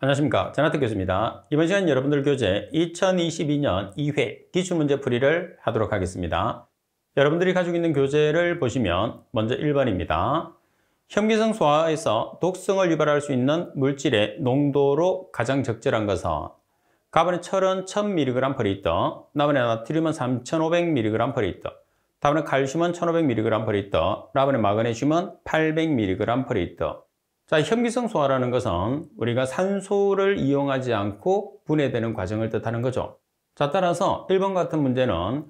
안녕하십니까. 전하택 교수입니다. 이번 시간 여러분들 교재 2022년 2회 기출문제풀이를 하도록 하겠습니다. 여러분들이 가지고 있는 교재를 보시면 먼저 1번입니다. 현미성 소화에서 독성을 유발할 수 있는 물질의 농도로 가장 적절한 것은 가번에 철은 1000mg/L, 나번에 나트륨은 3500mg/L, 다번에 칼슘은 1500mg/L, 나번에 마그네슘은 800mg/L. 자, 현미성 소화라는 것은 우리가 산소를 이용하지 않고 분해되는 과정을 뜻하는 거죠. 자, 따라서 1번 같은 문제는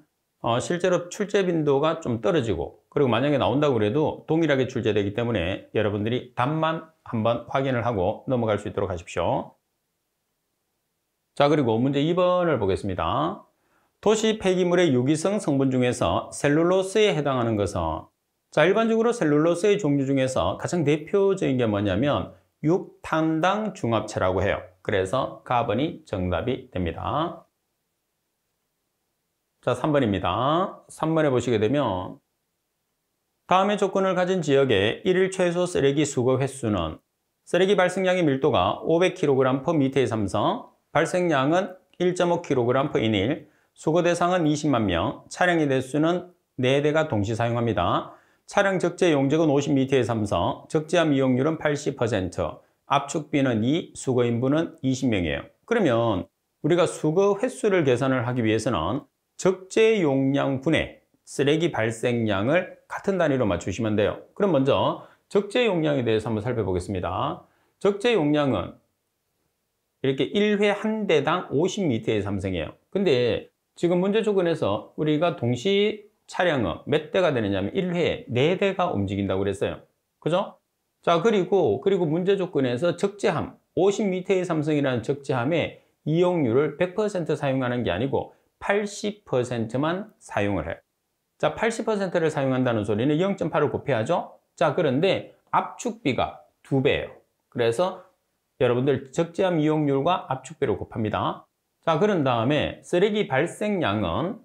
실제로 출제 빈도가 좀 떨어지고, 그리고 만약에 나온다고 그래도 동일하게 출제되기 때문에 여러분들이 답만 한번 확인을 하고 넘어갈 수 있도록 하십시오. 자, 그리고 문제 2번을 보겠습니다. 도시 폐기물의 유기성 성분 중에서 셀룰로스에 해당하는 것은, 자, 일반적으로 셀룰로스의 종류 중에서 가장 대표적인 게 뭐냐면 육탄당 중합체라고 해요. 그래서 가번이 정답이 됩니다. 자, 3번입니다. 3번에 보시게 되면 다음의 조건을 가진 지역의 일일 최소 쓰레기 수거 횟수는 쓰레기 발생량의 밀도가 500kg/m의 삼성, 발생량은 1.5kg/인일, 수거 대상은 20만 명, 차량의 대수는 4대가 동시 사용합니다. 차량 적재 용적은 50m의 삼성, 적재함 이용률은 80%, 압축비는 2, 수거 인부는 20명이에요. 그러면 우리가 수거 횟수를 계산을 하기 위해서는 적재 용량 분의 쓰레기 발생량을 같은 단위로 맞추시면 돼요. 그럼 먼저 적재 용량에 대해서 한번 살펴보겠습니다. 적재 용량은 이렇게 1회 한 대당 50m의 삼성이에요. 근데 지금 문제 조건에서 우리가 동시 차량은 몇 대가 되느냐면 1회에 4대가 움직인다고 그랬어요. 그죠? 자, 그리고 문제 조건에서 적재함, 50m의 삼성이라는 적재함의 이용률을 100% 사용하는 게 아니고 80%만 사용을 해요. 자, 80%를 사용한다는 소리는 0.8을 곱해야죠. 자, 그런데 압축비가 2배예요. 그래서 여러분들 적재함 이용률과 압축비를 곱합니다. 자, 그런 다음에 쓰레기 발생량은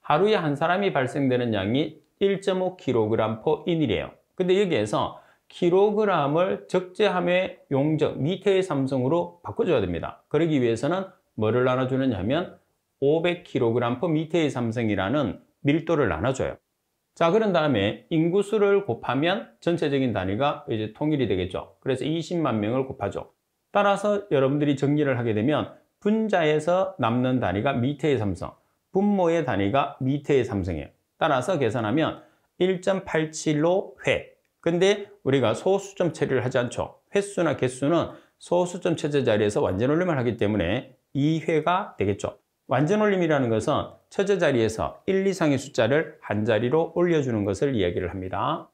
하루에 한 사람이 발생되는 양이 1.5kg/인일이에요. 근데 여기에서 킬로그램을 적재함의 용적, 미터의 삼성으로 바꿔줘야 됩니다. 그러기 위해서는 뭐를 나눠주느냐 하면 500kg/m의 삼성이라는 밀도를 나눠줘요. 자, 그런 다음에 인구수를 곱하면 전체적인 단위가 이제 통일이 되겠죠. 그래서 20만 명을 곱하죠. 따라서 여러분들이 정리를 하게 되면 분자에서 남는 단위가 미터의 삼성, 분모의 단위가 미터의 삼성이에요. 따라서 계산하면 1.87로 회. 근데 우리가 소수점 처리를 하지 않죠. 횟수나 개수는 소수점 처제 자리에서 완전올림을 하기 때문에 2회가 되겠죠. 완전올림이라는 것은 처제 자리에서 1 이상의 숫자를 한 자리로 올려주는 것을 이야기를 합니다.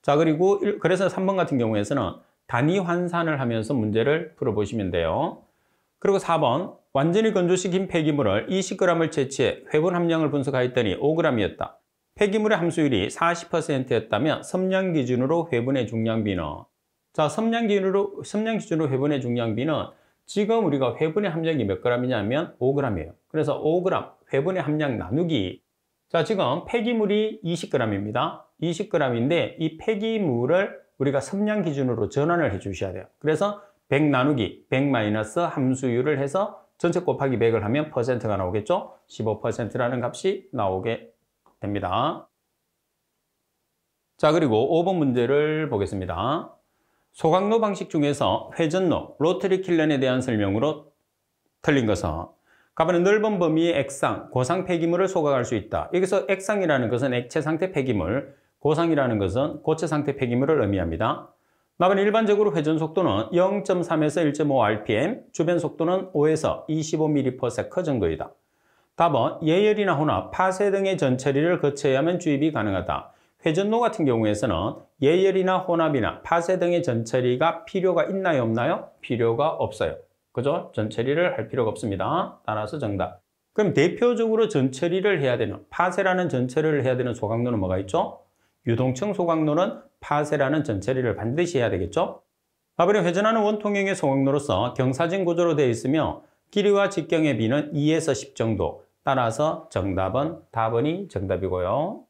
자, 그리고 그래서 3번 같은 경우에서는 단위 환산을 하면서 문제를 풀어보시면 돼요. 그리고 4번, 완전히 건조시킨 폐기물을 20g을 채취해 회분 함량을 분석하였더니 5g이었다. 폐기물의 함수율이 40%였다면 섬량 기준으로 회분의 중량비는, 자, 섬량 기준으로 회분의 중량비는 지금 우리가 회분의 함량이 몇 g이냐면 5g이에요. 그래서 5g 회분의 함량 나누기, 자, 지금 폐기물이 20g입니다. 20g인데 이 폐기물을 우리가 섬량 기준으로 전환을 해 주셔야 돼요. 그래서 100 나누기 100 마이너스 함수율을 해서 전체 곱하기 100을 하면 퍼센트가 나오겠죠? 15%라는 값이 나오게 됩니다. 자, 그리고 5번 문제를 보겠습니다. 소각로 방식 중에서 회전로, 로터리 킬런에 대한 설명으로 틀린 것은 가번에 넓은 범위의 액상, 고상 폐기물을 소각할 수 있다. 여기서 액상이라는 것은 액체 상태 폐기물, 고상이라는 것은 고체 상태 폐기물을 의미합니다. 나번에 일반적으로 회전 속도는 0.3에서 1.5rpm, 주변 속도는 5에서 25m/s 정도이다. 답은 예열이나 혼합, 파쇄 등의 전처리를 거쳐야만 주입이 가능하다. 회전로 같은 경우에서는 예열이나 혼합이나 파쇄 등의 전처리가 필요가 있나요, 없나요? 필요가 없어요. 그죠? 전처리를 할 필요가 없습니다. 따라서 정답. 그럼 대표적으로 전처리를 해야 되는, 파쇄라는 전처리를 해야 되는 소각로는 뭐가 있죠? 유동층 소각로는 파쇄라는 전처리를 반드시 해야 되겠죠? 가번에 회전하는 원통형의 소각로로서 경사진 구조로 되어 있으며 길이와 직경의 비는 2에서 10 정도. 따라서 정답은 답은이 정답이고요.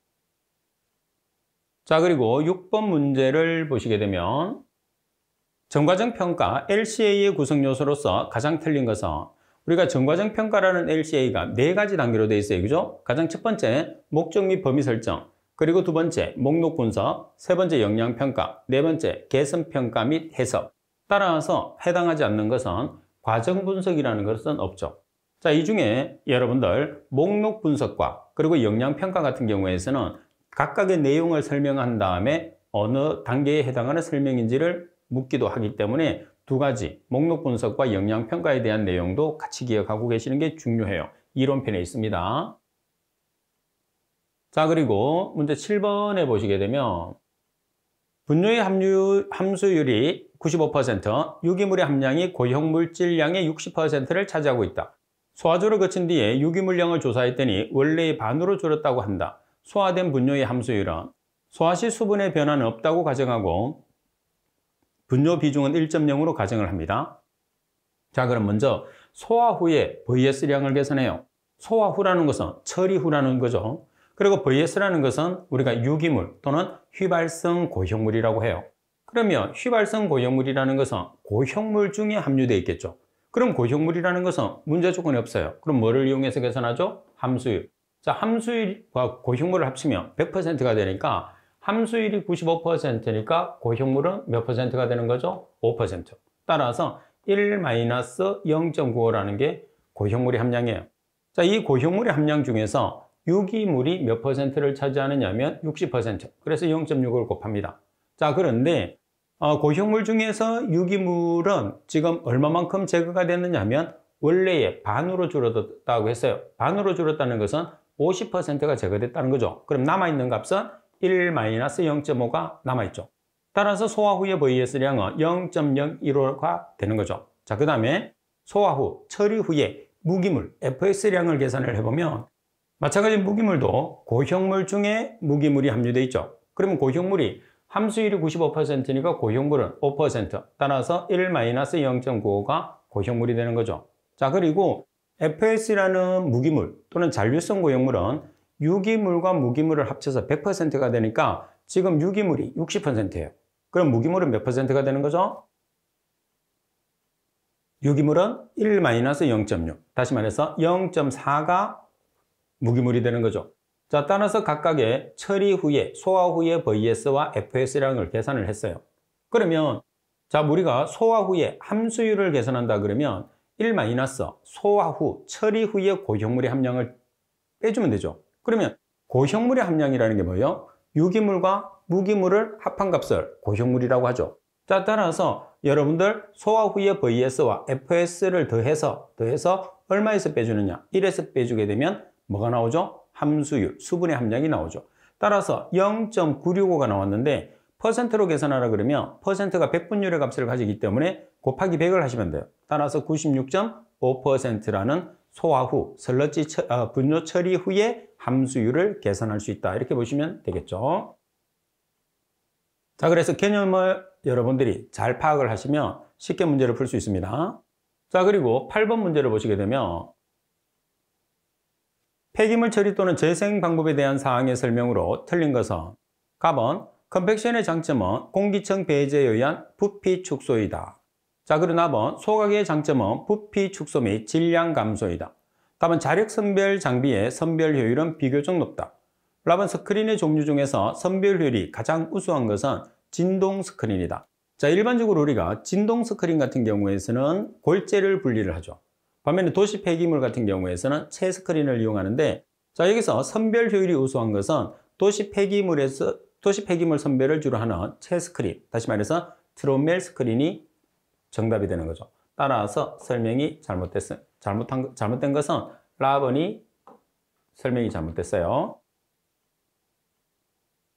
자, 그리고 6번 문제를 보시게 되면 전과정 평가 LCA의 구성 요소로서 가장 틀린 것은 우리가 전과정 평가라는 LCA가 4가지 단계로 되어 있어요. 그죠? 가장 첫 번째, 목적 및 범위 설정. 그리고 두 번째, 목록 분석. 세 번째, 역량 평가. 네 번째, 개선 평가 및 해석. 따라서 해당하지 않는 것은 과정 분석이라는 것은 없죠. 자, 이 중에 여러분들 목록 분석과 그리고 역량 평가 같은 경우에서는 각각의 내용을 설명한 다음에 어느 단계에 해당하는 설명인지를 묻기도 하기 때문에 두 가지 목록 분석과 역량 평가에 대한 내용도 같이 기억하고 계시는 게 중요해요. 이론편에 있습니다. 자, 그리고 문제 7번에 보시게 되면 분뇨의 함수율이 95%, 유기물의 함량이 고형물질량의 60%를 차지하고 있다. 소화조를 거친 뒤에 유기물량을 조사했더니 원래의 반으로 줄었다고 한다. 소화된 분뇨의 함수율은 소화 시 수분의 변화는 없다고 가정하고 분뇨 비중은 1.0으로 가정을 합니다. 자, 그럼 먼저 소화 후에 VS량을 계산해요. 소화 후라는 것은 처리 후라는 거죠. 그리고 VS라는 것은 우리가 유기물 또는 휘발성 고형물이라고 해요. 그러면 휘발성 고형물이라는 것은 고형물 중에 함유되어 있겠죠. 그럼 고형물이라는 것은 문제 조건이 없어요. 그럼 뭐를 이용해서 계산하죠? 함수율. 자, 함수율과 고형물을 합치면 100%가 되니까 함수율이 95%니까 고형물은 몇 %가 되는 거죠? 5%. 따라서 1-0.95라는 게 고형물의 함량이에요. 자, 이 고형물의 함량 중에서 유기물이 몇 %를 차지하느냐면 60%. 그래서 0.6을 곱합니다. 자, 그런데 고형물 중에서 유기물은 지금 얼마만큼 제거가 됐느냐 하면 원래의 반으로 줄어들었다고 했어요. 반으로 줄었다는 것은 50%가 제거됐다는 거죠. 그럼 남아있는 값은 1-0.5가 남아있죠. 따라서 소화 후의 VS량은 0.015가 되는 거죠. 자, 그 다음에 소화 후, 처리 후에 무기물, FS량을 계산을 해보면 마찬가지 무기물도 고형물 중에 무기물이 함유되어 있죠. 그러면 고형물이 함수율이 95%니까 고형물은 5%. 따라서 1-0.95가 고형물이 되는 거죠. 자, 그리고 FS라는 무기물 또는 잔류성 고형물은 유기물과 무기물을 합쳐서 100%가 되니까 지금 유기물이 60%예요. 그럼 무기물은 몇 %가 되는 거죠? 유기물은 1-0.6. 다시 말해서 0.4가 무기물이 되는 거죠. 자, 따라서 각각의 처리 후에, 소화 후에 VS와 FS량을 계산을 했어요. 그러면 자, 우리가 소화 후에 함수율을 계산한다 그러면 1- 소화 후, 처리 후에 고형물의 함량을 빼주면 되죠. 그러면 고형물의 함량이라는 게 뭐예요? 유기물과 무기물을 합한 값을 고형물이라고 하죠. 자, 따라서 여러분들 소화 후에 VS와 FS를 더해서 얼마에서 빼주느냐? 1에서 빼주게 되면 뭐가 나오죠? 함수율, 수분의 함량이 나오죠. 따라서 0.965가 나왔는데 퍼센트로 계산하라 그러면 퍼센트가 100분율의 값을 가지기 때문에 곱하기 100을 하시면 돼요. 따라서 96.5%라는 소화 후, 분뇨 처리 후에 함수율을 계산할 수 있다. 이렇게 보시면 되겠죠. 자, 그래서 개념을 여러분들이 잘 파악을 하시면 쉽게 문제를 풀 수 있습니다. 자, 그리고 8번 문제를 보시게 되면 폐기물 처리 또는 재생 방법에 대한 사항의 설명으로 틀린 것은 답은 컴팩션의 장점은 공기층 배제에 의한 부피 축소이다. 자, 그리고 답은 소각의 장점은 부피 축소 및 질량 감소이다. 답은 자력 선별 장비의 선별 효율은 비교적 높다. 답은 스크린의 종류 중에서 선별 효율이 가장 우수한 것은 진동 스크린이다. 자, 일반적으로 우리가 진동 스크린 같은 경우에서는 골재를 분리를 하죠. 반면에 도시 폐기물 같은 경우에서는 채 스크린을 이용하는데, 자, 여기서 선별 효율이 우수한 것은 도시 폐기물 선별을 주로 하는 채 스크린, 다시 말해서 트롯멜 스크린이 정답이 되는 거죠. 따라서 설명이 잘못된 것은 라번이 설명이 잘못됐어요.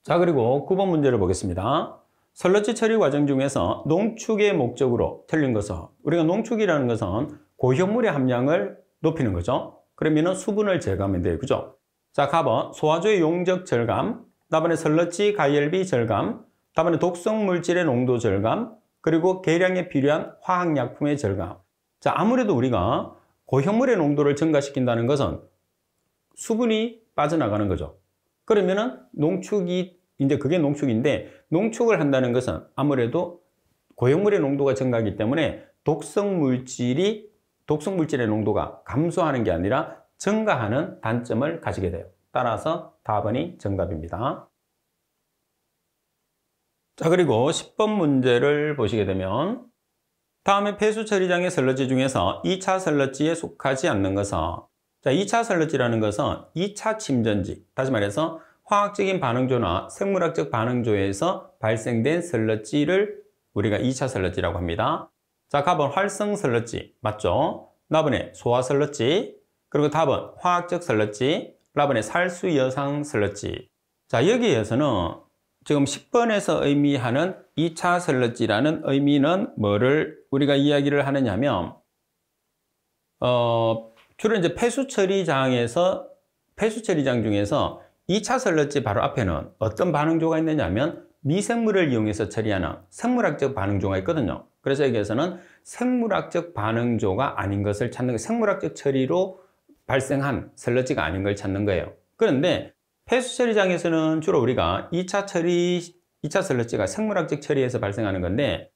자, 그리고 9번 문제를 보겠습니다. 설러지 처리 과정 중에서 농축의 목적으로 틀린 것은, 우리가 농축이라는 것은 고형물의 함량을 높이는 거죠. 그러면 수분을 제거하면 돼요. 그죠? 자, 답은 소화조의 용적 절감, 답안에 설러지 가열비 절감, 답안에 독성 물질의 농도 절감, 그리고 계량에 필요한 화학약품의 절감. 자, 아무래도 우리가 고형물의 농도를 증가시킨다는 것은 수분이 빠져나가는 거죠. 그러면은 농축이, 이제 그게 농축인데, 농축을 한다는 것은 아무래도 고형물의 농도가 증가하기 때문에 독성 물질의 농도가 감소하는 게 아니라 증가하는 단점을 가지게 돼요. 따라서 답번이 정답입니다. 자, 그리고 10번 문제를 보시게 되면 다음에 폐수 처리장의 설러지 중에서 2차 설러지에 속하지 않는 것은, 자, 2차 설러지라는 것은 2차 침전지, 다시 말해서 화학적인 반응조나 생물학적 반응조에서 발생된 설러지를 우리가 2차 설러지라고 합니다. 자, 답은 활성 설러지 맞죠? 나번에 소화 설러지, 그리고 답은 화학적 설러지, 라번에 살수 여상 설러지. 자, 여기에서는 지금 10번에서 의미하는 2차 설러지라는 의미는 뭐를 우리가 이야기를 하느냐면, 주로 이제 폐수 처리장 중에서 2차 설러지 바로 앞에는 어떤 반응조가 있느냐면 미생물을 이용해서 처리하는 생물학적 반응조가 있거든요. 그래서 여기에서는 생물학적 반응조가 아닌 것을 찾는 거예요. 생물학적 처리로 발생한 설러지가 아닌 걸 찾는 거예요. 그런데 폐수 처리장에서는 주로 우리가 2차 설러지가 생물학적 처리에서 발생하는 건데,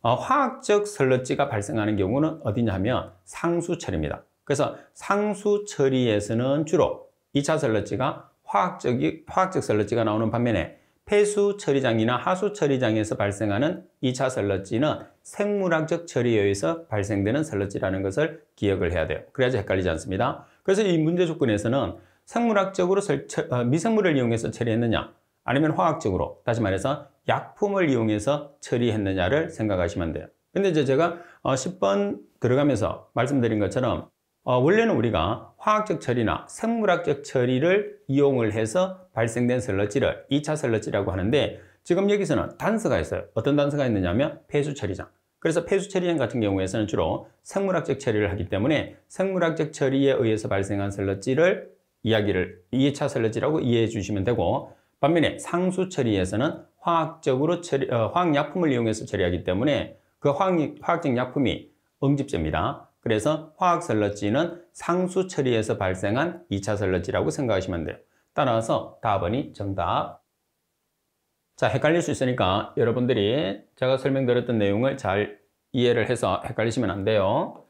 화학적 설러지가 발생하는 경우는 어디냐면 상수 처리입니다. 그래서 상수 처리에서는 주로 2차 설러지가 화학적 설러지가 나오는 반면에 폐수 처리장이나 하수 처리장에서 발생하는 2차 설러지는 생물학적 처리에 의해서 발생되는 설러지라는 것을 기억을 해야 돼요. 그래야지 헷갈리지 않습니다. 그래서 이 문제 조건에서는 생물학적으로 미생물을 이용해서 처리했느냐, 아니면 화학적으로, 다시 말해서 약품을 이용해서 처리했느냐를 생각하시면 돼요. 근데 이제 제가 10번 들어가면서 말씀드린 것처럼 원래는 우리가 화학적 처리나 생물학적 처리를 이용을 해서 발생된 설러지를 2차 설러지라고 하는데, 지금 여기서는 단서가 있어요. 어떤 단서가 있느냐면 폐수 처리장. 그래서 폐수 처리장 같은 경우에서는 주로 생물학적 처리를 하기 때문에 생물학적 처리에 의해서 발생한 설러지를 2차 설러지라고 이해해 주시면 되고, 반면에 상수 처리에서는 화학약품을 이용해서 처리하기 때문에 그 화학적 약품이 응집제입니다. 그래서 화학 설러지는 상수 처리에서 발생한 2차 설러지라고 생각하시면 돼요. 따라서 답번이 정답. 자, 헷갈릴 수 있으니까 여러분들이 제가 설명드렸던 내용을 잘 이해를 해서 헷갈리시면 안 돼요.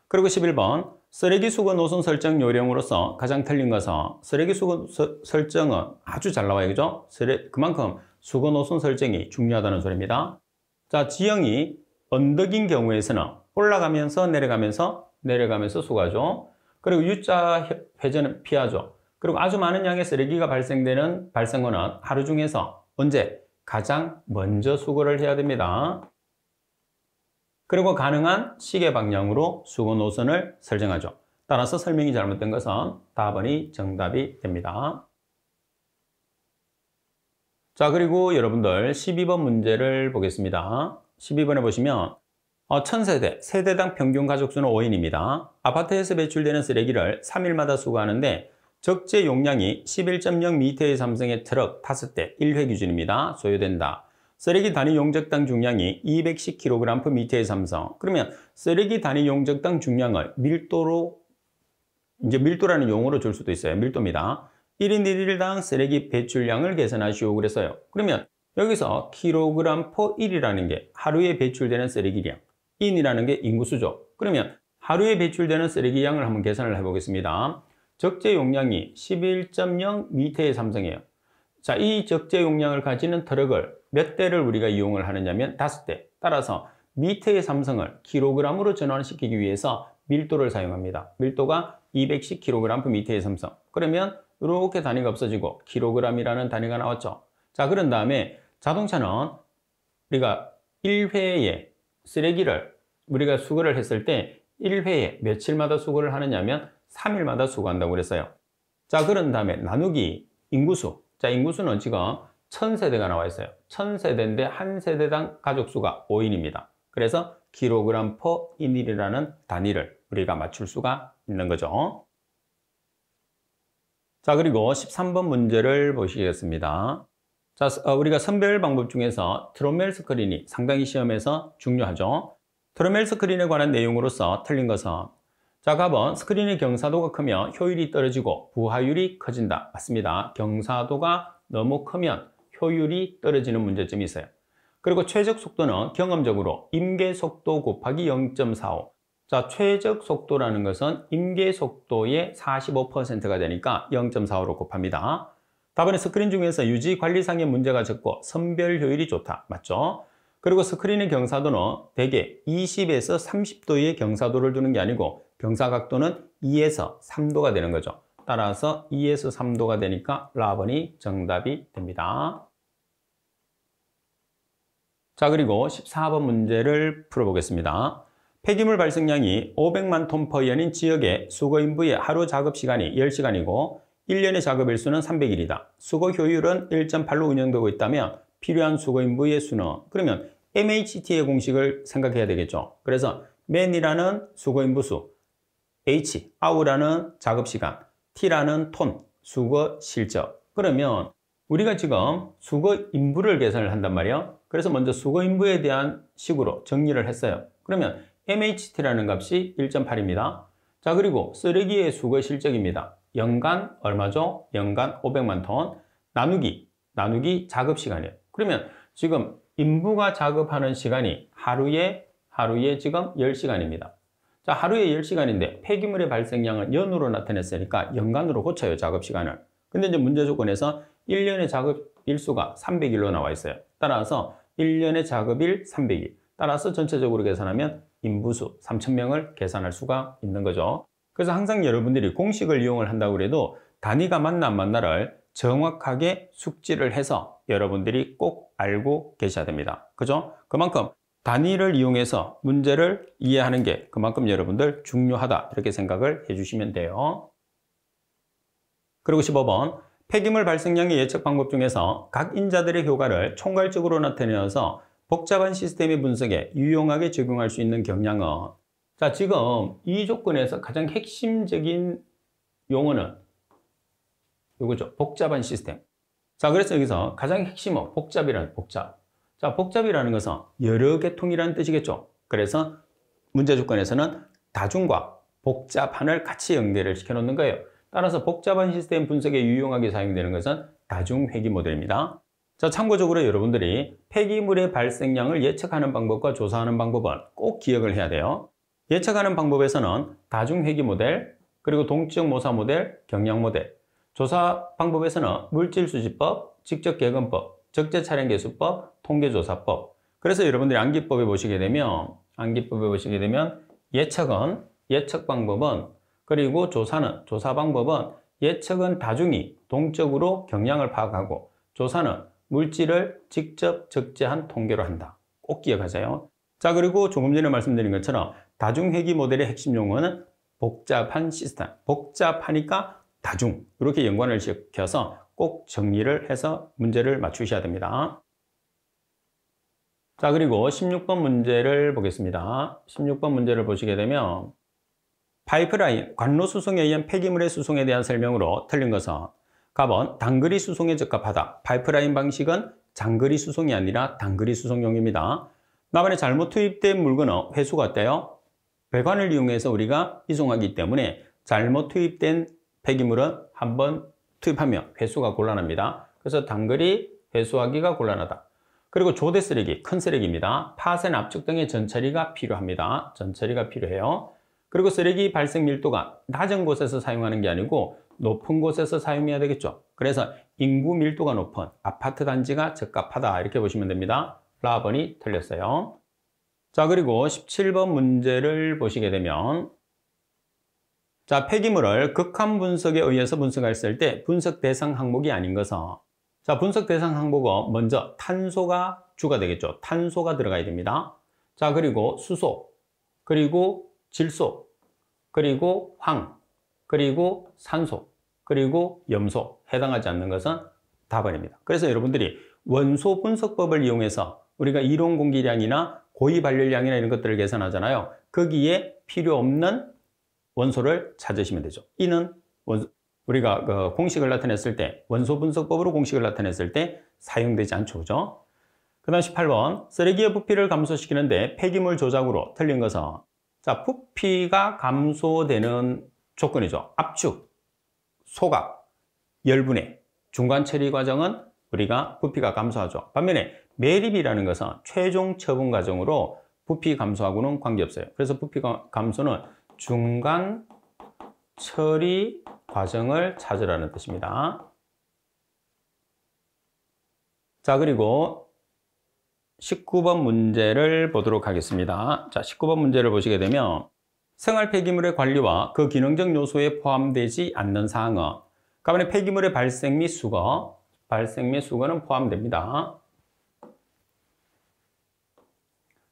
그리고 11번, 쓰레기 수거 노선 설정 요령으로서 가장 틀린 것은, 쓰레기 수거 설정은 아주 잘 나와요. 그죠? 그만큼 수거 노선 설정이 중요하다는 소리입니다. 자, 지형이 언덕인 경우에서는 올라가면서 내려가면서 수거하죠. 그리고 U자 회전은 피하죠. 그리고 아주 많은 양의 쓰레기가 발생하는 하루 중에서 언제? 가장 먼저 수거를 해야 됩니다. 그리고 가능한 시계 방향으로 수거 노선을 설정하죠. 따라서 설명이 잘못된 것은 답번이 정답이 됩니다. 자, 그리고 여러분들 12번 문제를 보겠습니다. 12번에 보시면 1000세대, 세대당 평균 가족수는 5인입니다. 아파트에서 배출되는 쓰레기를 3일마다 수거하는데 적재 용량이 11.0m의 삼성의 트럭 5대 1회 기준입니다. 소요된다. 쓰레기 단위 용적당 중량이 210kg/m의 삼성. 그러면 쓰레기 단위 용적당 중량을 밀도라는 용어로 줄 수도 있어요. 밀도입니다. 1인 1일당 쓰레기 배출량을 계산하시오 그랬어요. 그러면 여기서 kg/1이라는 게 하루에 배출되는 쓰레기량, 인이라는 게 인구수죠. 그러면 하루에 배출되는 쓰레기량을 한번 계산을 해보겠습니다. 적재 용량이 11.0m의 삼성이에요. 자, 이 적재 용량을 가지는 트럭을 몇 대를 우리가 이용을 하느냐면 5대. 따라서 미터의 삼성을 kg으로 전환시키기 위해서 밀도를 사용합니다. 밀도가 210kg/m의 삼성. 그러면 이렇게 단위가 없어지고 kg이라는 단위가 나왔죠. 자, 그런 다음에 자동차는 우리가 1회에 쓰레기를 우리가 수거를 했을 때 1회에 며칠마다 수거를 하느냐면 3일마다 수거한다고 그랬어요. 자, 그런 다음에 나누기 인구수. 자, 인구수는 지금 1000세대가 나와 있어요. 1000세대인데 한 세대당 가족수가 5인입니다. 그래서 kg/인이라는 단위를 우리가 맞출 수가 있는 거죠. 자, 그리고 13번 문제를 보시겠습니다. 자, 우리가 선별 방법 중에서 트로멜 스크린이 상당히 시험에서 중요하죠. 트로멜 스크린에 관한 내용으로서 틀린 것은, 자, 답은 스크린의 경사도가 크면 효율이 떨어지고 부하율이 커진다. 맞습니다. 경사도가 너무 크면 효율이 떨어지는 문제점이 있어요. 그리고 최적 속도는 경험적으로 임계 속도 곱하기 0.45. 자, 최적 속도라는 것은 임계 속도의 45%가 되니까 0.45로 곱합니다. 답안의 스크린 중에서 유지 관리상의 문제가 적고 선별 효율이 좋다. 맞죠? 그리고 스크린의 경사도는 대개 20에서 30도의 경사도를 두는 게 아니고 경사각도는 2에서 3도가 되는 거죠. 따라서 2에서 3도가 되니까 라번이 정답이 됩니다. 자, 그리고 14번 문제를 풀어보겠습니다. 폐기물 발생량이 500만 톤/년인 지역의 수거인부의 하루 작업 시간이 10시간이고 1년의 작업 일수는 300일이다. 수거 효율은 1.8로 운영되고 있다면 필요한 수거인부의 수는, 그러면 MHT의 공식을 생각해야 되겠죠. 그래서 man이라는 수거인부 수, H, hour라는 작업 시간, T라는 톤, 수거 실적. 그러면 우리가 지금 수거 인부를 계산을 한단 말이에요. 그래서 먼저 수거 인부에 대한 식으로 정리를 했어요. 그러면 MHT라는 값이 1.8입니다. 자, 그리고 쓰레기의 수거 실적입니다. 연간 얼마죠? 연간 500만 톤. 나누기 작업 시간이에요. 그러면 지금 인부가 작업하는 시간이 하루에 지금 10시간입니다. 자, 하루에 10시간인데 폐기물의 발생량은 연으로 나타냈으니까 연간으로 고쳐요, 작업 시간을. 근데 이제 문제 조건에서 1년의 작업 일수가 300일로 나와 있어요. 따라서 1년의 작업일 300일. 따라서 전체적으로 계산하면 인부수 3,000명을 계산할 수가 있는 거죠. 그래서 항상 여러분들이 공식을 이용을 한다고 해도 단위가 맞나 안 맞나를 정확하게 숙지를 해서 여러분들이 꼭 알고 계셔야 됩니다. 그죠? 그만큼 단위를 이용해서 문제를 이해하는 게 그만큼 여러분들 중요하다, 이렇게 생각을 해주시면 돼요. 그리고 15번, 폐기물 발생량의 예측 방법 중에서 각 인자들의 효과를 총괄적으로 나타내어서 복잡한 시스템의 분석에 유용하게 적용할 수 있는 경향은, 자, 지금 이 조건에서 가장 핵심적인 용어는 이거죠. 복잡한 시스템. 자, 그래서 여기서 가장 핵심은 복잡이라는 복잡. 자, 복잡이라는 것은 여러 계통이라는 뜻이겠죠. 그래서 문제 조건에서는 다중과 복잡한을 같이 연결을 시켜 놓는 거예요. 따라서 복잡한 시스템 분석에 유용하게 사용되는 것은 다중회귀 모델입니다. 자, 참고적으로 여러분들이 폐기물의 발생량을 예측하는 방법과 조사하는 방법은 꼭 기억을 해야 돼요. 예측하는 방법에서는 다중회귀 모델, 그리고 동적 모사 모델, 경량 모델. 조사 방법에서는 물질수지법, 직접계근법, 적재차량계수법, 통계조사법. 그래서 여러분들이 암기법에 보시게 되면 예측은 예측 방법은, 그리고 조사 방법은 예측은 다중이 동적으로 경량을 파악하고 조사는 물질을 직접 적재한 통계로 한다. 꼭 기억하세요. 자, 그리고 조금 전에 말씀드린 것처럼 다중회귀 모델의 핵심 용어는 복잡한 시스템. 복잡하니까 다중. 이렇게 연관을 시켜서 꼭 정리를 해서 문제를 맞추셔야 됩니다. 자, 그리고 16번 문제를 보겠습니다. 16번 문제를 보시게 되면 파이프라인, 관로 수송에 의한 폐기물의 수송에 대한 설명으로 틀린 것은 갑은 단거리 수송에 적합하다. 파이프라인 방식은 장거리 수송이 아니라 단거리 수송용입니다. 나반에 잘못 투입된 물건은 회수가 어때요? 배관을 이용해서 우리가 이송하기 때문에 잘못 투입된 폐기물은 한번 투입하면 회수가 곤란합니다. 그래서 단거리 회수하기가 곤란하다. 그리고 조대 쓰레기, 큰 쓰레기입니다. 파쇄, 압축 등의 전처리가 필요합니다. 전처리가 필요해요. 그리고 쓰레기 발생 밀도가 낮은 곳에서 사용하는 게 아니고 높은 곳에서 사용해야 되겠죠. 그래서 인구 밀도가 높은 아파트 단지가 적합하다, 이렇게 보시면 됩니다. 라번이 틀렸어요. 자, 그리고 17번 문제를 보시게 되면, 자, 폐기물을 극한 분석에 의해서 분석했을 때 분석 대상 항목이 아닌 것은, 자, 분석 대상 항목은 먼저 탄소가 주가 되겠죠. 탄소가 들어가야 됩니다. 자, 그리고 수소, 그리고 질소, 그리고 황, 그리고 산소, 그리고 염소, 해당하지 않는 것은 답안입니다. 그래서 여러분들이 원소 분석법을 이용해서 우리가 이론 공기량이나 고위 발열량이나 이런 것들을 계산하잖아요. 거기에 필요 없는 원소를 찾으시면 되죠. 이는 우리가 공식을 나타냈을 때, 원소 분석법으로 공식을 나타냈을 때 사용되지 않죠. 그죠? 그 다음 18번, 쓰레기의 부피를 감소시키는데 폐기물 조작으로 틀린 것은, 자, 부피가 감소되는 조건이죠. 압축, 소각, 열분해, 중간 처리 과정은 우리가 부피가 감소하죠. 반면에 매립이라는 것은 최종 처분 과정으로 부피 감소하고는 관계없어요. 그래서 부피 감소는 중간 처리 과정을 찾으라는 뜻입니다. 자, 그리고 19번 문제를 보도록 하겠습니다. 자, 19번 문제를 보시게 되면 생활 폐기물의 관리와 그 기능적 요소에 포함되지 않는 사항은 가만히 폐기물의 발생 및 수거는 포함됩니다.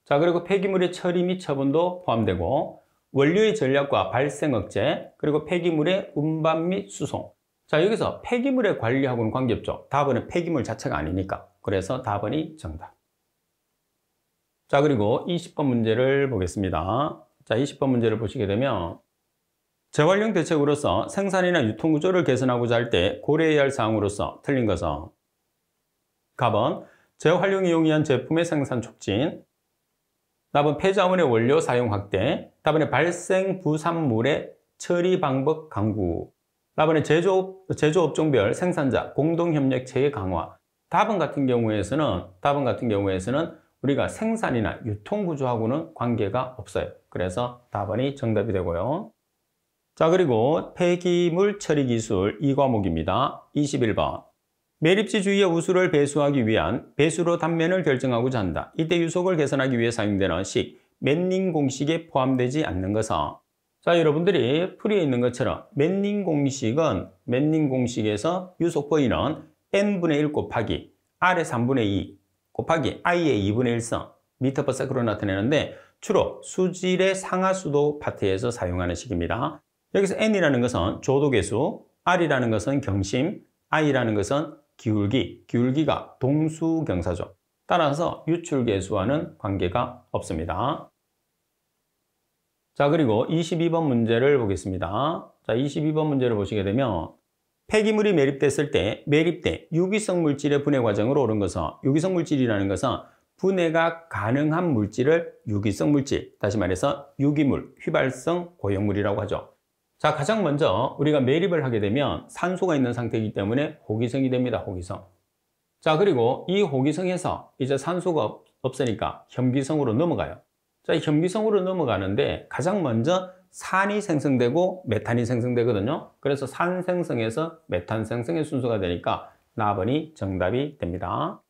자, 그리고 폐기물의 처리 및 처분도 포함되고 원료의 전략과 발생 억제, 그리고 폐기물의 운반 및 수송. 자, 여기서 폐기물의 관리하고는 관계없죠. 답은 폐기물 자체가 아니니까. 그래서 답은이 정답. 자, 그리고 20번 문제를 보겠습니다. 자, 20번 문제를 보시게 되면 재활용 대책으로서 생산이나 유통 구조를 개선하고자 할 때 고려해야 할 사항으로서 틀린 것은 답은 재활용이 용이한 제품의 생산 촉진, 답은 폐자원의 원료 사용 확대, 답은 발생 부산물의 처리 방법 강구, 답은 제조업종별 생산자 공동협력체의 강화. 답은 같은 경우에서는 우리가 생산이나 유통 구조하고는 관계가 없어요. 그래서 답안이 정답이 되고요. 자, 그리고 폐기물 처리 기술 2과목입니다. 21번. 매립지 주위의 우수를 배수하기 위한 배수로 단면을 결정하고자 한다. 이때 유속을 개선하기 위해 사용되는 식, 맨닝 공식에 포함되지 않는 것은. 자, 여러분들이 풀이에 있는 것처럼 맨닝 공식에서 유속 V는 n분의 1 곱하기 R의 3분의 2 곱하기 I의 2분의 1성 미터/세로 나타내는데 주로 수질의 상하수도 파트에서 사용하는 식입니다. 여기서 n이라는 것은 조도계수, R이라는 것은 경심, I라는 것은 기울기가 동수경사죠. 따라서 유출계수와는 관계가 없습니다. 자, 그리고 22번 문제를 보겠습니다. 자, 22번 문제를 보시게 되면 폐기물이 매립됐을 때 매립된 유기성 물질의 분해 과정으로 오른 것은, 유기성 물질이라는 것은 분해가 가능한 물질을 유기성 물질, 다시 말해서 유기물, 휘발성 고형물이라고 하죠. 자, 가장 먼저 우리가 매립을 하게 되면 산소가 있는 상태이기 때문에 호기성이 됩니다. 호기성. 자, 그리고 이 호기성에서 이제 산소가 없으니까 혐기성으로 넘어가요. 자, 이 혐기성으로 넘어가는데 가장 먼저 산이 생성되고 메탄이 생성되거든요. 그래서 산 생성에서 메탄 생성의 순서가 되니까 나번이 정답이 됩니다.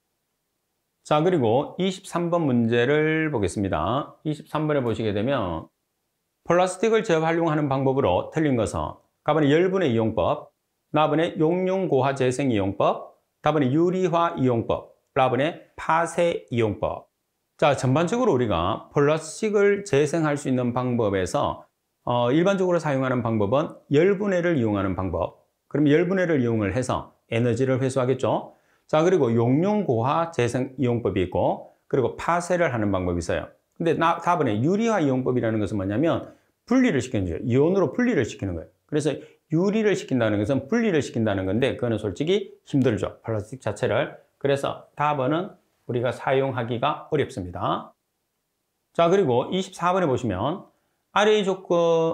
자, 그리고 23번 문제를 보겠습니다. 23번에 보시게 되면 플라스틱을 재활용하는 방법으로 틀린 것은 가번의 열분해 이용법, 나번의 용융고화 재생 이용법, 답은 유리화 이용법, 라번의 파쇄 이용법. 자, 전반적으로 우리가 플라스틱을 재생할 수 있는 방법에서 일반적으로 사용하는 방법은 열분해를 이용하는 방법. 그럼 열분해를 이용을 해서 에너지를 회수하겠죠. 자, 그리고 용융고화 재생 이용법이 있고, 그리고 파쇄를 하는 방법이 있어요. 근데 답은 유리화 이용법이라는 것은 뭐냐면 분리를 시키는 거예요. 이온으로 분리를 시키는 거예요. 그래서 유리를 시킨다는 것은 분리를 시킨다는 건데 그거는 솔직히 힘들죠. 플라스틱 자체를. 그래서 답은 우리가 사용하기가 어렵습니다. 자, 그리고 24번에 보시면 아래의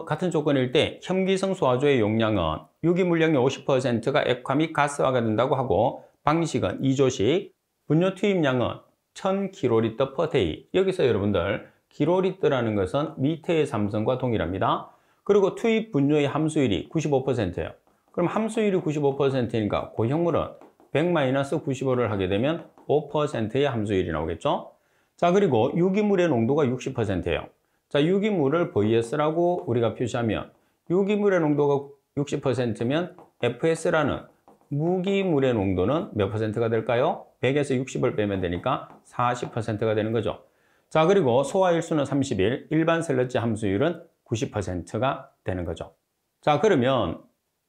같은 조건일 때 혐기성 소화조의 용량은 유기물량의 50%가 액화 및 가스화가 된다고 하고 방식은 2조식, 분뇨 투입량은 1000kl/day. 여기서 여러분들 kL라는 것은 미터의 삼성과 동일합니다. 그리고 투입 분뇨의 함수율이 95%예요. 그럼 함수율이 95%니까 고형물은 100-95를 하게 되면 5%의 함수율이 나오겠죠. 자, 그리고 유기물의 농도가 60%예요. 자, 유기물을 VS라고 우리가 표시하면 유기물의 농도가 60%면 FS라는 무기물의 농도는 몇 %가 될까요? 100에서 60을 빼면 되니까 40%가 되는 거죠. 자, 그리고 소화일수는 30일, 일반 셀러지 함수율은 90%가 되는 거죠. 자, 그러면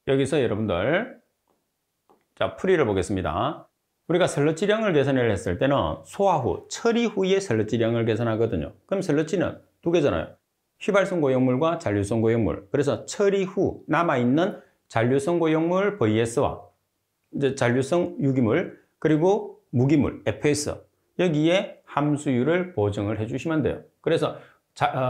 여기서 여러분들 자, 풀이를 보겠습니다. 우리가 셀러지량을 계산을 했을 때는 소화 후, 처리 후에 셀러지량을 계산하거든요. 그럼 셀러지는 두 개잖아요. 휘발성 고형물과 잔류성 고형물. 그래서 처리 후 남아있는 잔류성 고형물 VS와 이제 잔류성 유기물 그리고 무기물 FS 여기에 함수율을 보정을 해주시면 돼요. 그래서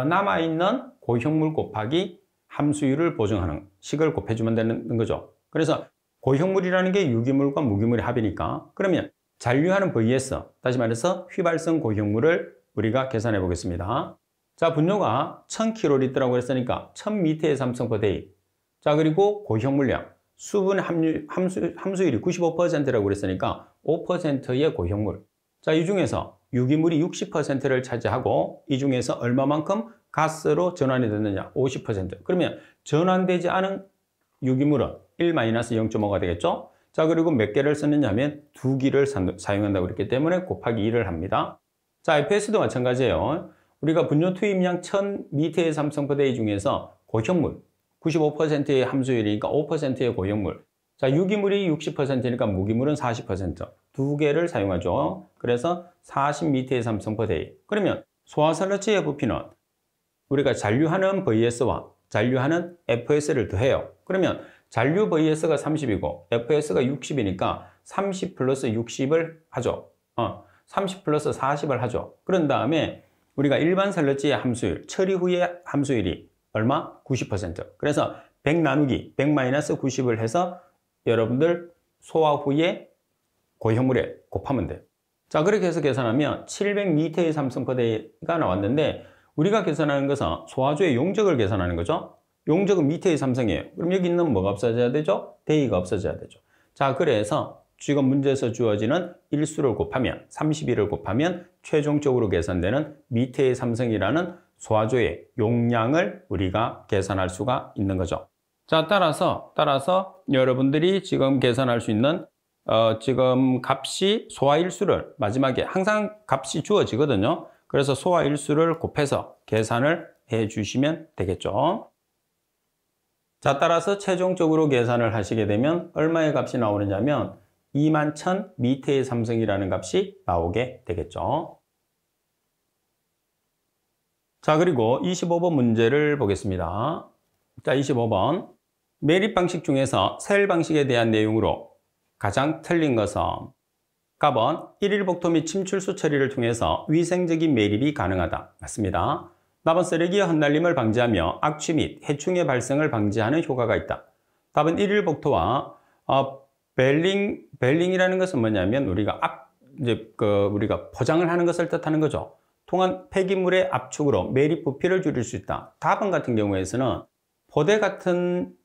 남아있는 고형물 곱하기 함수율을 보정하는 식을 곱해주면 되는 거죠. 그래서 고형물이라는 게 유기물과 무기물의 합이니까 그러면 잔류하는 VS, 다시 말해서 휘발성 고형물을 우리가 계산해 보겠습니다. 자, 분뇨가 1000kL라고 했으니까 1000m의 삼성/day. 자, 그리고 고형물량, 수분 함수율이 95%라고 그랬으니까 5%의 고형물. 자, 이 중에서 유기물이 60%를 차지하고 이 중에서 얼마만큼 가스로 전환이 됐느냐? 50%. 그러면 전환되지 않은 유기물은 1-0.5가 되겠죠? 자, 그리고 몇 개를 쓰느냐 하면 2기를 사용한다고 그랬기 때문에 곱하기 2를 합니다. 자, FS도 마찬가지예요. 우리가 분뇨 투입량 1000m의 삼성/day 중에서 고형물 95%의 함수율이니까 5%의 고형물. 자, 유기물이 60%니까 무기물은 40%. 2개를 사용하죠. 그래서 40m의 삼성/day. 그러면 소화살러치의 부피는 우리가 잔류하는 VS와 잔류하는 FS를 더해요. 그러면 잔류 VS가 30이고 FS가 60이니까 30 플러스 60을 하죠. 30 플러스 40을 하죠. 그런 다음에 우리가 일반 살러치의 함수율, 처리 후의 함수율이 얼마? 90%. 그래서 100 나누기 100-90을 해서 여러분들 소화 후에 고형물에 곱하면 돼요. 자, 그렇게 해서 계산하면 700m의 삼성/day가 나왔는데 우리가 계산하는 것은 소화주의 용적을 계산하는 거죠. 용적은 m의 삼성이에요. 그럼 여기 있는 뭐가 없어져야 되죠? day가 없어져야 되죠. 자, 그래서 지금 문제에서 주어지는 일수를 곱하면 31을 곱하면 최종적으로 계산되는 m의 삼성이라는 소화조의 용량을 우리가 계산할 수가 있는 거죠. 자, 따라서 여러분들이 지금 계산할 수 있는 지금 값이 소화일수를 마지막에 항상 값이 주어지거든요. 그래서 소화일수를 곱해서 계산을 해 주시면 되겠죠. 자, 따라서 최종적으로 계산을 하시게 되면 얼마의 값이 나오느냐면 21,000m의 삼성이라는 값이 나오게 되겠죠. 자, 그리고 25번 문제를 보겠습니다. 자, 25번. 매립 방식 중에서 셀 방식에 대한 내용으로 가장 틀린 것은 값은 일일 복토 및 침출수 처리를 통해서 위생적인 매립이 가능하다. 맞습니다. 답은 쓰레기의 흩날림을 방지하며 악취 및 해충의 발생을 방지하는 효과가 있다. 답은 일일 복토와 벨링이라는 것은 뭐냐면 우리가 우리가 포장을 하는 것을 뜻하는 거죠. 통한 폐기물의 압축으로 매립 부피를 줄일 수 있다. 답은 같은 경우에서는 포대 같은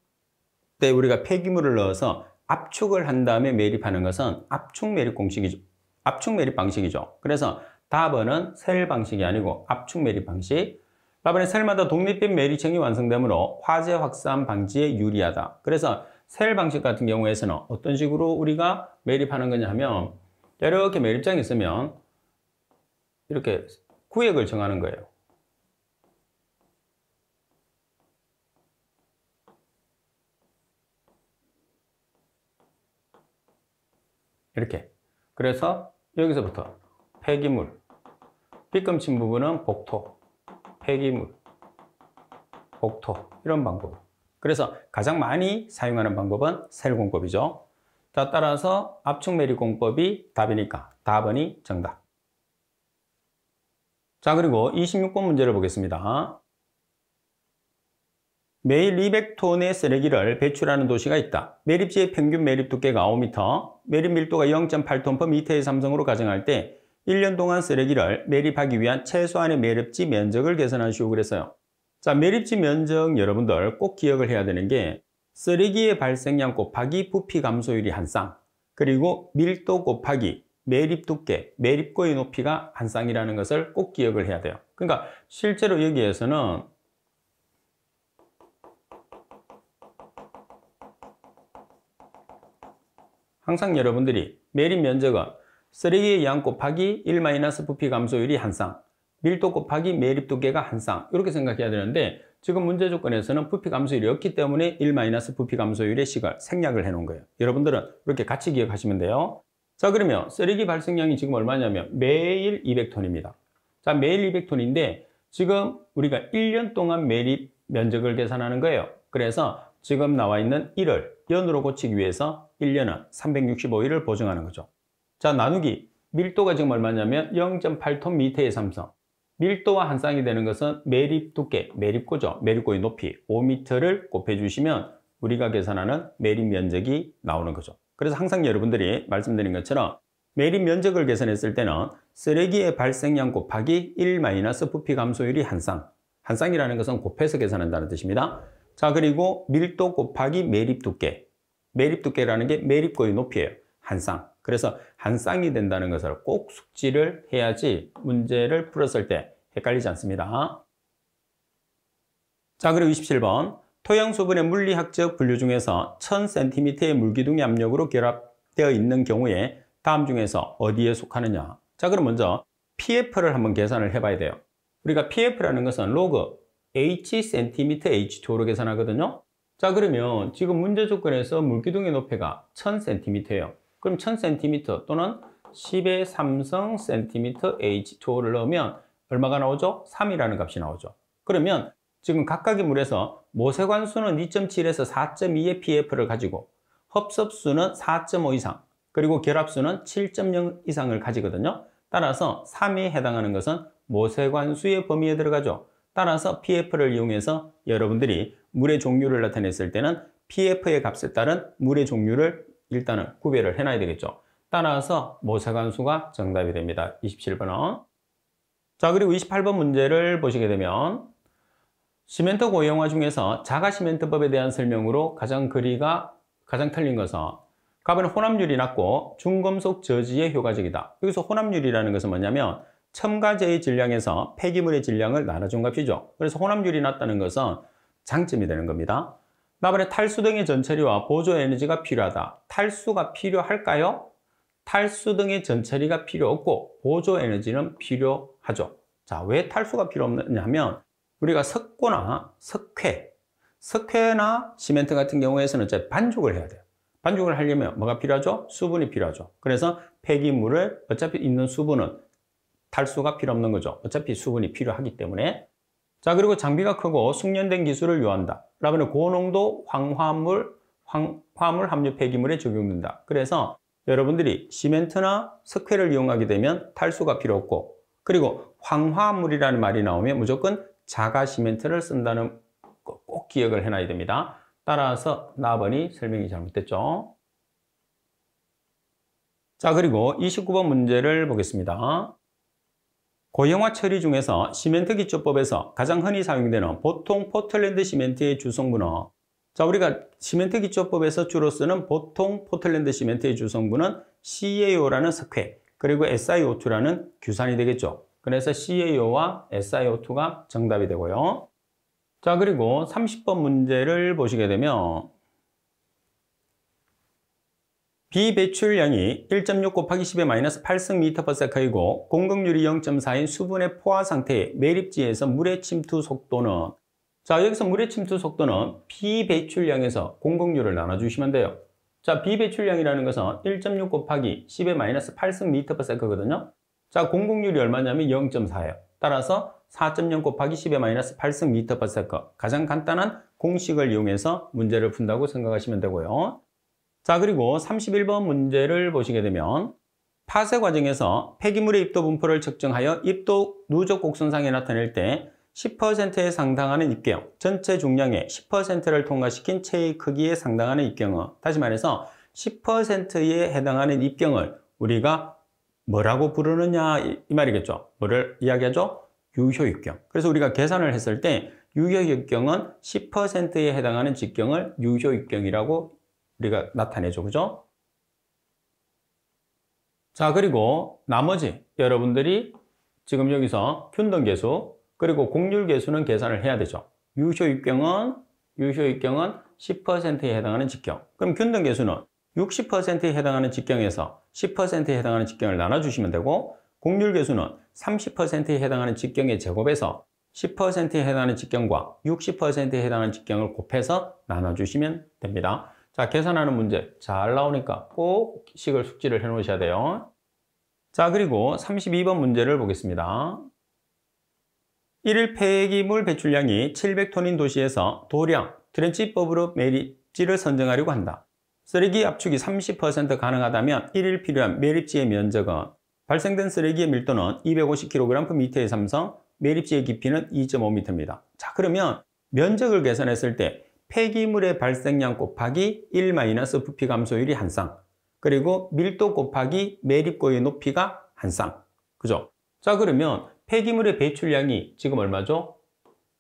때 우리가 폐기물을 넣어서 압축을 한 다음에 매립하는 것은 압축 매립 방식이죠. 그래서 답은 셀 방식이 아니고 압축 매립 방식. 답은 셀마다 독립된 매립층이 완성되므로 화재 확산 방지에 유리하다. 그래서 셀 방식 같은 경우에서는 어떤 식으로 우리가 매립하는 거냐 하면 이렇게 매립장이 있으면 이렇게 구역을 정하는 거예요. 이렇게. 그래서 여기서부터 폐기물, 삐끔친 부분은 복토, 폐기물, 복토 이런 방법. 그래서 가장 많이 사용하는 방법은 셀 공법이죠. 자, 따라서 압축 매립 공법이 답이니까 답은이 정답. 자, 그리고 26번 문제를 보겠습니다. 매일 200톤의 쓰레기를 배출하는 도시가 있다. 매립지의 평균 매립 두께가 5m, 매립 밀도가 0.8톤/m의 삼성으로 가정할 때 1년 동안 쓰레기를 매립하기 위한 최소한의 매립지 면적을 계산하시오 그랬어요. 자, 매립지 면적 여러분들 꼭 기억을 해야 되는 게 쓰레기의 발생량 곱하기 부피 감소율이 한 쌍, 그리고 밀도 곱하기 매립 두께, 매립고의 높이가 한 쌍이라는 것을 꼭 기억을 해야 돼요. 그러니까 실제로 여기에서는 항상 여러분들이 매립 면적은 쓰레기의 양 곱하기 1- 부피 감소율이 한 쌍, 밀도 곱하기 매립 두께가 한 쌍 이렇게 생각해야 되는데 지금 문제 조건에서는 부피 감소율이 없기 때문에 1- 부피 감소율의 식을 생략을 해 놓은 거예요. 여러분들은 이렇게 같이 기억하시면 돼요. 자, 그러면 쓰레기 발생량이 지금 얼마냐면 매일 200톤입니다. 자, 매일 200톤인데 지금 우리가 1년 동안 매립 면적을 계산하는 거예요. 그래서 지금 나와 있는 1을 연으로 고치기 위해서 1년은 365일을 보정하는 거죠. 자, 나누기 밀도가 지금 얼마냐면 0.8톤/m의 삼성. 밀도와 한 쌍이 되는 것은 매립 두께, 매립고죠. 매립고의 높이 5m를 곱해 주시면 우리가 계산하는 매립 면적이 나오는 거죠. 그래서 항상 여러분들이 말씀드린 것처럼 매립 면적을 계산했을 때는 쓰레기의 발생량 곱하기 1 부피 감소율이 한쌍이라는 것은 곱해서 계산한다는 뜻입니다. 자, 그리고 밀도 곱하기 매립 두께. 매립 두께라는 게 매립고의 높이예요. 한쌍. 그래서 한쌍이 된다는 것을 꼭 숙지를 해야지 문제를 풀었을 때 헷갈리지 않습니다. 자, 그리고 27번. 토양 수분의 물리학적 분류 중에서 1000cm의 물기둥의 압력으로 결합되어 있는 경우에 다음 중에서 어디에 속하느냐. 자, 그럼 먼저 PF를 한번 계산을 해봐야 돼요. 우리가 PF라는 것은 로그 H cm H2로 계산하거든요. 자, 그러면 지금 문제 조건에서 물기둥의 높이가 1000cm예요. 그럼 1000cm 또는 10의 3성 cm H2O를 넣으면 얼마가 나오죠? 3이라는 값이 나오죠. 그러면 지금 각각의 물에서 모세관수는 2.7에서 4.2의 PF를 가지고 흡습수는 4.5 이상, 그리고 결합수는 7.0 이상을 가지거든요. 따라서 3에 해당하는 것은 모세관수의 범위에 들어가죠. 따라서 PF를 이용해서 여러분들이 물의 종류를 나타냈을 때는 PF의 값에 따른 물의 종류를 일단은 구별을 해놔야 되겠죠. 따라서 모세관수가 정답이 됩니다. 27번은. 자, 그리고 28번 문제를 보시게 되면 시멘트 고형화 중에서 자가시멘트법에 대한 설명으로 가장 틀린 것은 갑은 혼합률이 낮고 중금속 저지에 효과적이다. 여기서 혼합률이라는 것은 뭐냐면 첨가제의 질량에서 폐기물의 질량을 나눠준 값이죠. 그래서 혼합률이 낮다는 것은 장점이 되는 겁니다. 나번에 탈수 등의 전처리와 보조 에너지가 필요하다. 탈수가 필요할까요? 탈수 등의 전처리가 필요 없고 보조 에너지는 필요하죠. 자, 왜 탈수가 필요 없느냐 하면 우리가 석고나 석회나 시멘트 같은 경우에서는 반죽을 해야 돼요. 반죽을 하려면 뭐가 필요하죠? 수분이 필요하죠. 그래서 폐기물을 어차피 있는 수분은 탈수가 필요 없는 거죠. 어차피 수분이 필요하기 때문에. 자, 그리고 장비가 크고 숙련된 기술을 요한다. 라면 고농도 화물 함유 폐기물에 적용된다. 그래서 여러분들이 시멘트나 석회를 이용하게 되면 탈수가 필요 없고, 그리고 황화물이라는 말이 나오면 무조건 자가 시멘트를 쓴다는 거 꼭 기억을 해놔야 됩니다. 따라서 나번이 설명이 잘못됐죠. 자, 그리고 29번 문제를 보겠습니다. 고형화 처리 중에서 시멘트 기초법에서 가장 흔히 사용되는 보통 포틀랜드 시멘트의 주성분은, 자, 우리가 시멘트 기초법에서 주로 쓰는 보통 포틀랜드 시멘트의 주성분은 CaO라는 석회, 그리고 SiO2라는 규산이 되겠죠. 그래서 CaO와 SiO2가 정답이 되고요. 자, 그리고 30번 문제를 보시게 되면 비배출량이 1.6 곱하기 10의 마이너스 8승 미터/s이고 공급률이 0.4인 수분의 포화 상태의 매립지에서 물의 침투 속도는, 자, 여기서 물의 침투 속도는 비배출량에서 공급률을 나눠주시면 돼요. 자, 비배출량이라는 것은 1.6 곱하기 10의 마이너스 8승 미터/s거든요. 자, 공급률이 얼마냐면 0.4예요. 따라서 4.0 곱하기 10의 마이너스 8승 미터/s. 가장 간단한 공식을 이용해서 문제를 푼다고 생각하시면 되고요. 자, 그리고 31번 문제를 보시게 되면 파쇄 과정에서 폐기물의 입도 분포를 측정하여 입도 누적 곡선상에 나타낼 때 10%에 상당하는 입경, 전체 중량의 10%를 통과시킨 체의 크기에 상당하는 입경은, 다시 말해서 10%에 해당하는 입경을 우리가 뭐라고 부르느냐 이 말이겠죠. 뭐를 이야기하죠? 유효입경. 그래서 우리가 계산을 했을 때 유효입경은 10%에 해당하는 직경을 유효입경이라고 우리가 나타내죠. 그죠? 자, 그리고 나머지 여러분들이 지금 여기서 균등계수 그리고 공률계수는 계산을 해야 되죠. 유효입경은 10%에 해당하는 직경. 그럼 균등계수는 60%에 해당하는 직경에서 10%에 해당하는 직경을 나눠주시면 되고, 공률계수는 30%에 해당하는 직경의 제곱에서 10%에 해당하는 직경과 60%에 해당하는 직경을 곱해서 나눠주시면 됩니다. 자, 계산하는 문제 잘 나오니까 꼭 식을 숙지를 해 놓으셔야 돼요. 자, 그리고 32번 문제를 보겠습니다. 1일 폐기물 배출량이 700톤인 도시에서 도량, 트렌치법으로 매립지를 선정하려고 한다. 쓰레기 압축이 30% 가능하다면 1일 필요한 매립지의 면적은, 발생된 쓰레기의 밀도는 250kg/m의 삼성, 매립지의 깊이는 2.5m입니다. 자, 그러면 면적을 계산했을 때 폐기물의 발생량 곱하기 1 마이너스 부피 감소율이 한 쌍. 그리고 밀도 곱하기 매립고의 높이가 한 쌍. 그죠? 자, 그러면 폐기물의 배출량이 지금 얼마죠?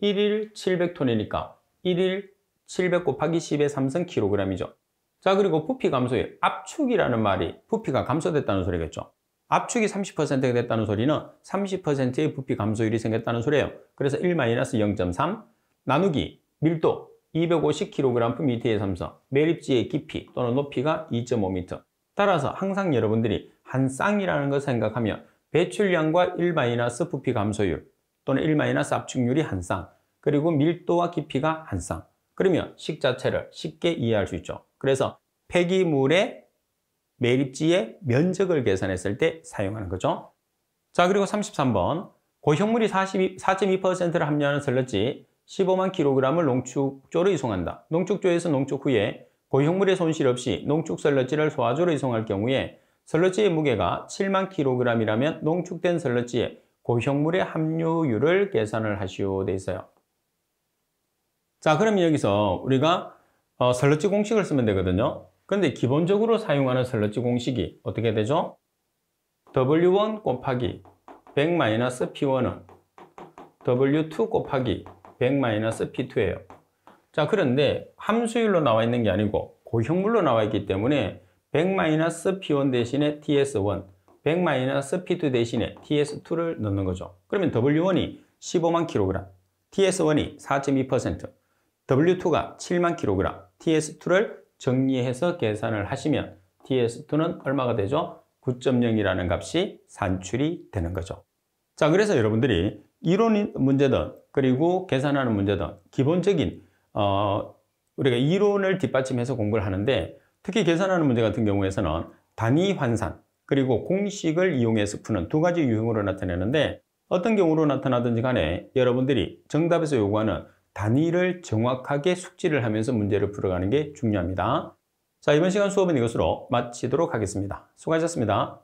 1일 700톤이니까 1일 700 곱하기 10의 3승 kg이죠. 자, 그리고 부피 감소율, 압축이라는 말이 부피가 감소됐다는 소리겠죠. 압축이 30%가 됐다는 소리는 30%의 부피 감소율이 생겼다는 소리예요. 그래서 1-0.3 나누기 밀도 250kg/m의 삼성, 매립지의 깊이 또는 높이가 2.5m. 따라서 항상 여러분들이 한 쌍이라는 것을 생각하면 배출량과 1- 부피 감소율 또는 1- 압축률이 한 쌍, 그리고 밀도와 깊이가 한 쌍. 그러면 식 자체를 쉽게 이해할 수 있죠. 그래서 폐기물의 매립지의 면적을 계산했을 때 사용하는 거죠. 자, 그리고 33번. 고형물이 4.2%를 함유하는 설렁지 15만 kg을 농축조로 이송한다. 농축조에서 농축 후에 고형물의 손실 없이 농축 설렁지를 소화조로 이송할 경우에 설렁지의 무게가 7만 kg이라면 농축된 설렁지의 고형물의 함유율을 계산을 하시오 돼 있어요. 자, 그러면 여기서 우리가 설렁지 공식을 쓰면 되거든요. 근데 기본적으로 사용하는 설렁지 공식이 어떻게 되죠? W1 곱하기 100-P1은 W2 곱하기 100-P2예요. 자, 그런데 함수율로 나와 있는 게 아니고 고형물로 나와 있기 때문에 100-P1 대신에 TS1, 100-P2 대신에 TS2를 넣는 거죠. 그러면 W1이 15만 kg, TS1이 4.2%, W2가 7만 kg, TS2를 정리해서 계산을 하시면 TS2는 얼마가 되죠? 9.0이라는 값이 산출이 되는 거죠. 자, 그래서 여러분들이 이론 문제든 그리고 계산하는 문제든 기본적인 우리가 이론을 뒷받침해서 공부를 하는데, 특히 계산하는 문제 같은 경우에서는 단위 환산 그리고 공식을 이용해서 푸는 두 가지 유형으로 나타내는데, 어떤 경우로 나타나든지 간에 여러분들이 정답에서 요구하는 단위를 정확하게 숙지를 하면서 문제를 풀어가는 게 중요합니다. 자, 이번 시간 수업은 이것으로 마치도록 하겠습니다. 수고하셨습니다.